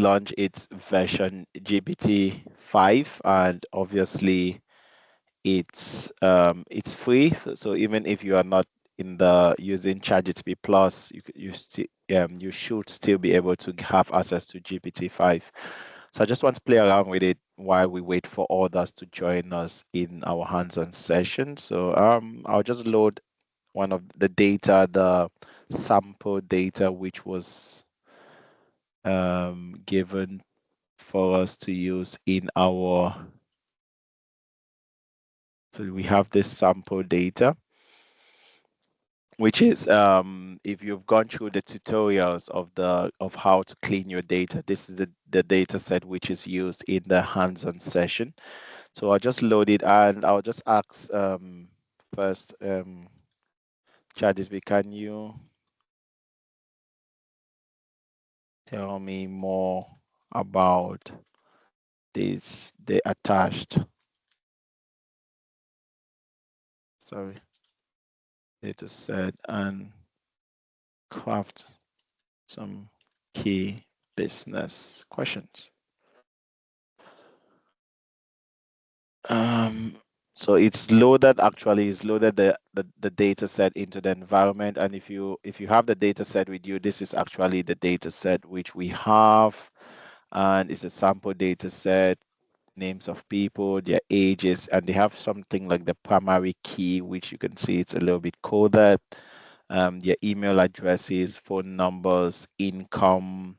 launched its version GPT-5, and obviously it's free. So even if you are not in the using ChatGPT Plus, you should still be able to have access to GPT-5. So I just want to play around with it while we wait for others to join us in our hands-on session. So I'll just load one of the data, the sample data, which was given for us to use in our. So we have this sample data, which is if you've gone through the tutorials of how to clean your data, this is the data set which is used in the hands-on session. So I'll just load it and I'll just ask first, ChatGPT, can you tell me more about the attached, sorry, data set, and craft some key business questions. So it's loaded, actually it's loaded the data set into the environment. And if you have the data set with you, this is actually the data set which we have, and it's a sample data set, names of people, their ages, and they have something like the primary key, which you can see it's a little bit coded, their email addresses, phone numbers, income,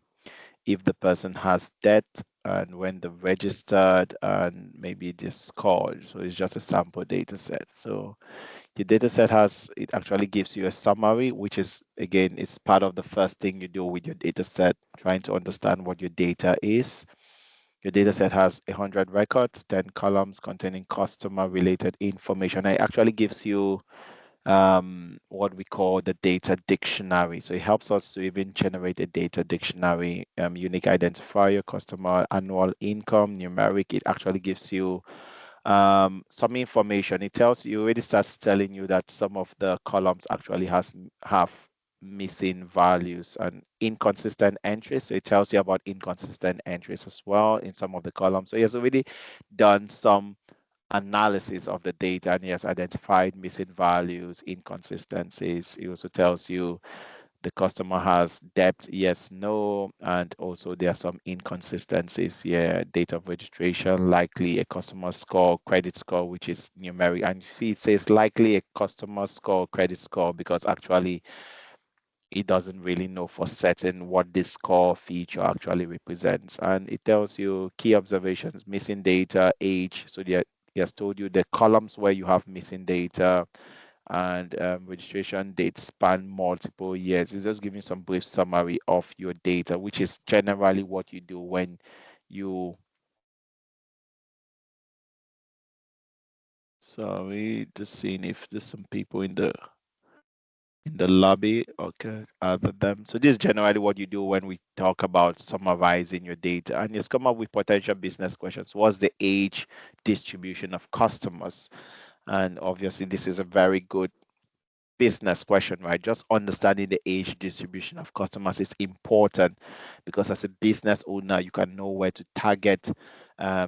if the person has debt, and when they registered, and maybe the score. So it's just a sample data set. So your data set it actually gives you a summary, which is, again, it's part of the first thing you do with your data set, trying to understand what your data is. Your data set has 100 records, 10 columns containing customer related information. It actually gives you what we call the data dictionary. So it helps us to even generate a data dictionary, unique identifier, customer annual income, numeric. It actually gives you some information. It tells you, already starts telling you that some of the columns actually have missing values and inconsistent entries. So it tells you about inconsistent entries as well in some of the columns. So it has already done some analysis of the data, and he has identified missing values, inconsistencies. It also tells you the customer has debt, yes, no, and also there are some inconsistencies here. Date of registration, likely a customer score, credit score, which is numeric. And you see it says likely a customer score, credit score, because actually it doesn't really know for certain what this score feature actually represents. And it tells you key observations, missing data, age. So he has told you the columns where you have missing data, and registration date span multiple years. It's just giving some brief summary of your data, which is generally what you do when you. Sorry, just seeing if there's some people in the lobby. Okay, other them. So this is generally what you do when we talk about summarizing your data, and it's come up with potential business questions. What's the age distribution of customers? And obviously, this is a very good business question, right? Just understanding the age distribution of customers is important, because as a business owner, you can know where to target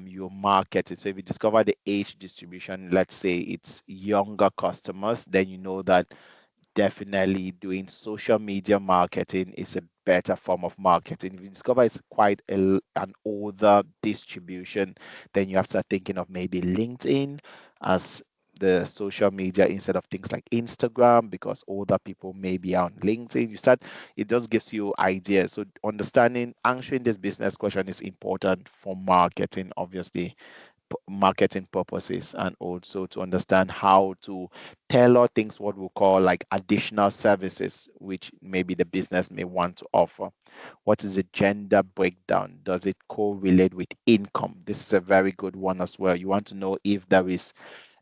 your market. So if you discover the age distribution, let's say it's younger customers, then you know that definitely doing social media marketing is a better form of marketing. If you discover it's quite an older distribution, then you have to start thinking of maybe LinkedIn as the social media instead of things like Instagram, because older people may be on LinkedIn. It just gives you ideas. So answering this business question is important for marketing, obviously, marketing purposes, and also to understand how to tailor things, what we call like additional services, which maybe the business may want to offer. What is the gender breakdown? Does it correlate with income? This is a very good one as well. You want to know if there is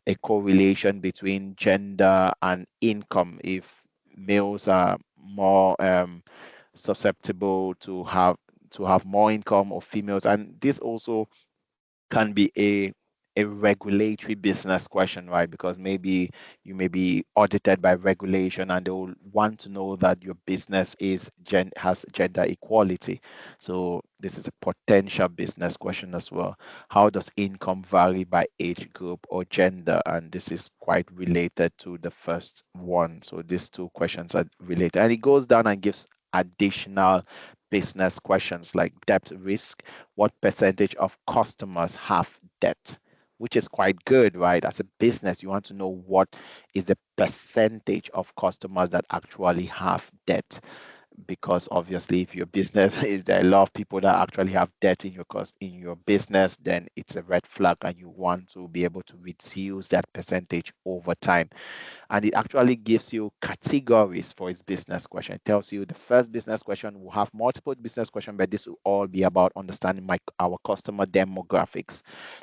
a correlation between gender and income, if males are more susceptible to have more income, or females. And this also can be a regulatory business question, right? Because maybe you may be audited by regulation and they will want to know that your business has gender equality. So this is a potential business question as well. How does income vary by age group or gender? And this is quite related to the first one. So these two questions are related. And it goes down and gives additional business questions like debt risk. What percentage of customers have debt? Which is quite good, right? As a business, you want to know what is the percentage of customers that actually have debt, because obviously if your business if there are a lot of people that actually have debt in your business, then it's a red flag and you want to be able to reduce that percentage over time. And it actually gives you categories for its business question. It tells you the first business question will have multiple business questions, but this will all be about understanding our customer demographics.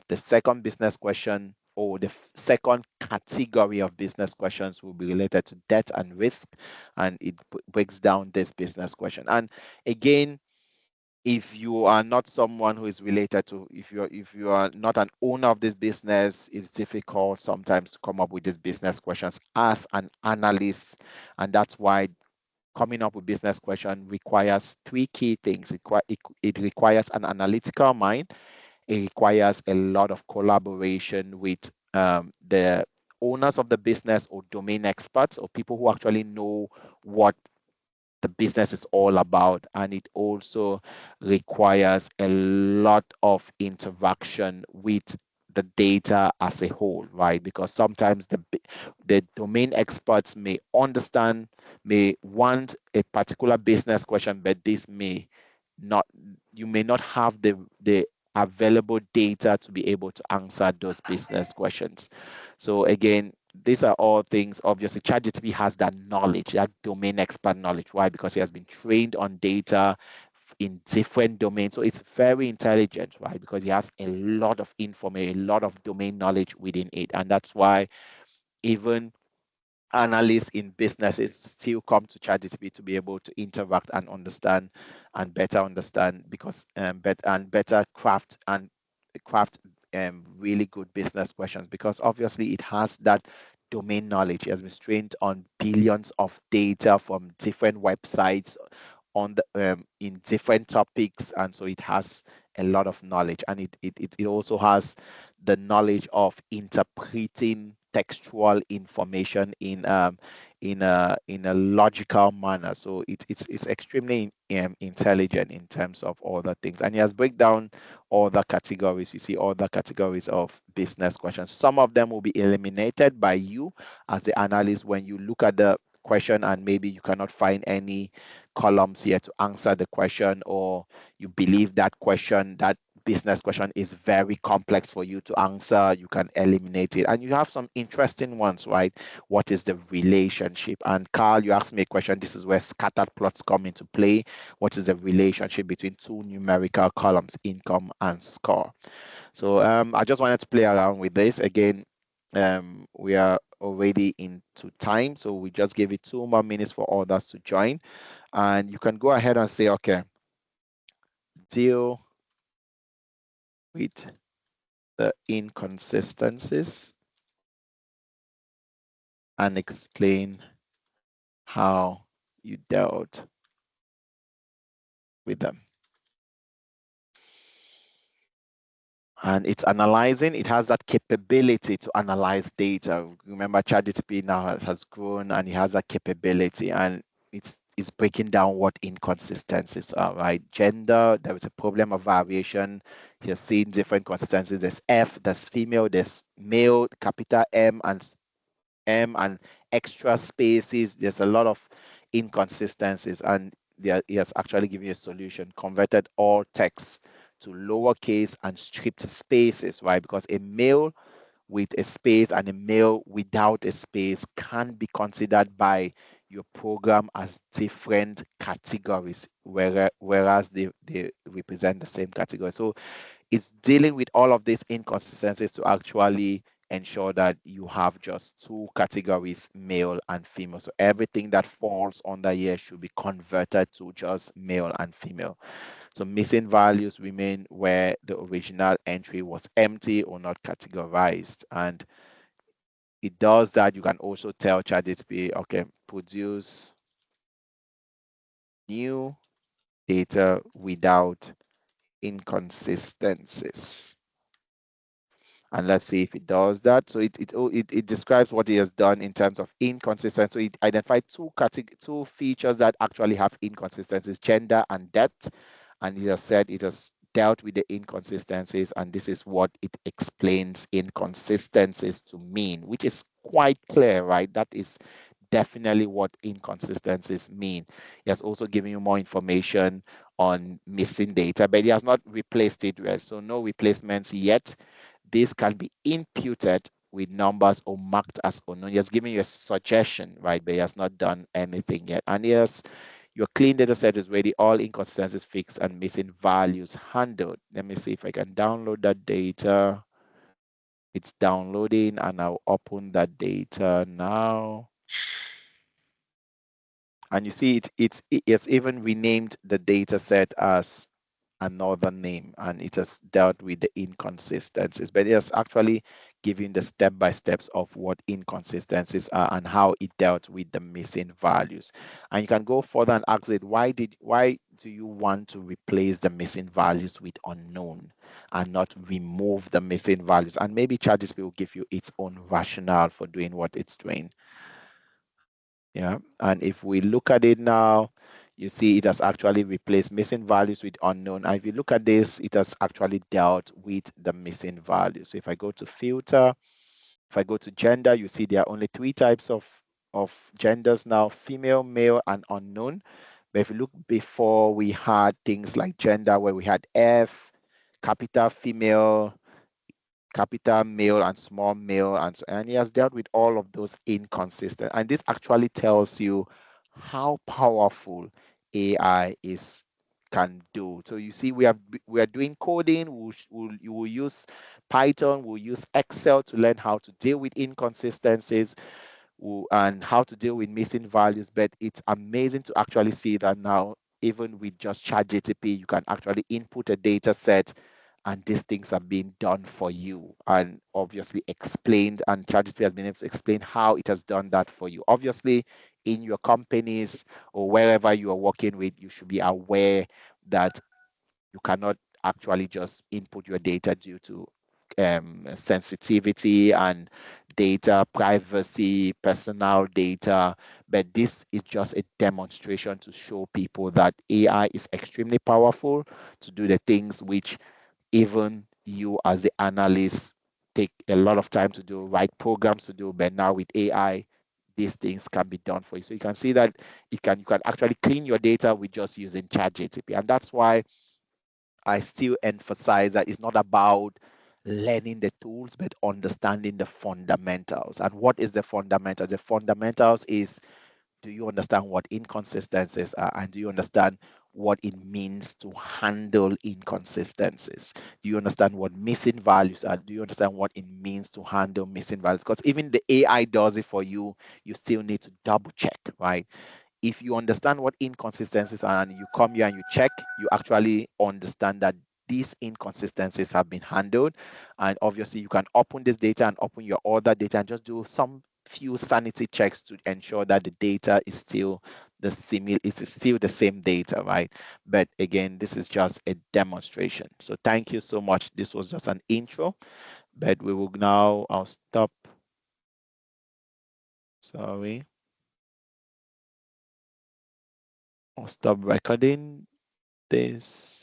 The second business question, or the second category of business questions, will be related to debt and risk, and it breaks down this business question. And again, if you are not someone who is related to, if you are not an owner of this business, it's difficult sometimes to come up with these business questions as an analyst. And that's why coming up with business question requires three key things. It requires an analytical mind. It requires a lot of collaboration with the owners of the business or domain experts or people who actually know what the business is all about. And it also requires a lot of interaction with the data as a whole, right? Because sometimes the domain experts may want a particular business question, but this may not, you may not have the available data to be able to answer those business questions. So again, these are all things. Obviously, ChatGPT has that knowledge, that domain expert knowledge. Why? Because he has been trained on data in different domains. So it's very intelligent, right? Because he has a lot of information, a lot of domain knowledge within it. And that's why even analysts in businesses still come to ChatGPT to be able to interact and understand and better understand, because better craft really good business questions, because obviously it has that domain knowledge. It has been trained on billions of data from different websites on the in different topics, and so it has a lot of knowledge, and it also has the knowledge of interpreting textual information in a logical manner. So it's extremely intelligent in terms of all the things, and he has break down all the categories. You see all the categories of business questions. Some of them will be eliminated by you as the analyst when you look at the question and maybe you cannot find any columns here to answer the question, or you believe that business question is very complex for you to answer. You can eliminate it, and you have some interesting ones, right? What is the relationship? And Carl, you asked me a question. This is where scattered plots come into play. What is the relationship between two numerical columns, income and score? So I just wanted to play around with this again. We are already into time, so we just give it 2 more minutes for others to join, and you can go ahead and say, okay, deal with the inconsistencies and explain how you dealt with them. And it's analyzing. It has that capability to analyze data. Remember, ChatGPT now has grown and it has that capability, and it's breaking down what inconsistencies are, right? Gender, there is a problem of variation. You're seeing different consistencies. There's F, there's female, there's male, capital M and extra spaces. There's a lot of inconsistencies, and he has actually given you a solution, converted all text to lowercase and stripped spaces, right? Because a male with a space and a male without a space can be considered by your program as different categories, whereas they represent the same category. So it's dealing with all of these inconsistencies to actually ensure that you have just two categories, male and female. So everything that falls under here should be converted to just male and female. So missing values remain where the original entry was empty or not categorized. And it does that. You can also tell ChatGPT, okay, produce new data without inconsistencies. And let's see if it does that. So it describes what it has done in terms of inconsistency. So it identified two features that actually have inconsistencies: gender and depth. And it has said it has dealt with the inconsistencies, and this is what it explains inconsistencies to mean, which is quite clear, right? That is definitely what inconsistencies mean. He has also given you more information on missing data, but he has not replaced it well. So no replacements yet. This can be imputed with numbers or marked as unknown. He has given you a suggestion, right? But he has not done anything yet. And yes, your clean data set is ready, all inconsistencies fixed and missing values handled. Let me see if I can download that data. It's downloading and I'll open that data now. And you see it's even renamed the data set as another name, and it has dealt with the inconsistencies, but it has actually given the step-by-steps of what inconsistencies are and how it dealt with the missing values. And you can go further and ask it, why do you want to replace the missing values with unknown and not remove the missing values? And maybe ChatGPT will give you its own rationale for doing what it's doing. Yeah, and if we look at it now, you see it has actually replaced missing values with unknown. And if you look at this, it has actually dealt with the missing values. So if I go to filter, if I go to gender, you see there are only three types of genders now: female, male, and unknown. But if you look before, we had things like gender where we had F, capital female, capital male and small male, and he has dealt with all of those inconsistent. And this actually tells you how powerful AI can do. So you see, we are doing coding. You will use Python. We'll use Excel to learn how to deal with inconsistencies and how to deal with missing values. But it's amazing to actually see that now, even with just ChatGPT, you can actually input a data set and these things are being done for you and obviously explained, and ChatGPT has been able to explain how it has done that for you. Obviously, in your companies or wherever you are working with, you should be aware that you cannot actually just input your data due to sensitivity and data privacy, personal data. But this is just a demonstration to show people that AI is extremely powerful to do the things which even you as the analyst take a lot of time to do, write programs to do. But now with AI, these things can be done for you. So you can see that you can actually clean your data with just using ChatGPT. And that's why I still emphasize that it's not about learning the tools, but understanding the fundamentals. And what is the fundamentals? The fundamentals is, do you understand what inconsistencies are? And do you understand what it means to handle inconsistencies? Do you understand what missing values are? Do you understand what it means to handle missing values? Because even the AI does it for you, you still need to double check, right? If you understand what inconsistencies are and you come here and you check, you actually understand that these inconsistencies have been handled. And obviously, you can open this data and open your other data and just do some few sanity checks to ensure that the data is still it's still the same data, right? But again, this is just a demonstration. So thank you so much. This was just an intro, but we will now, I'll stop. Sorry. I'll stop recording this.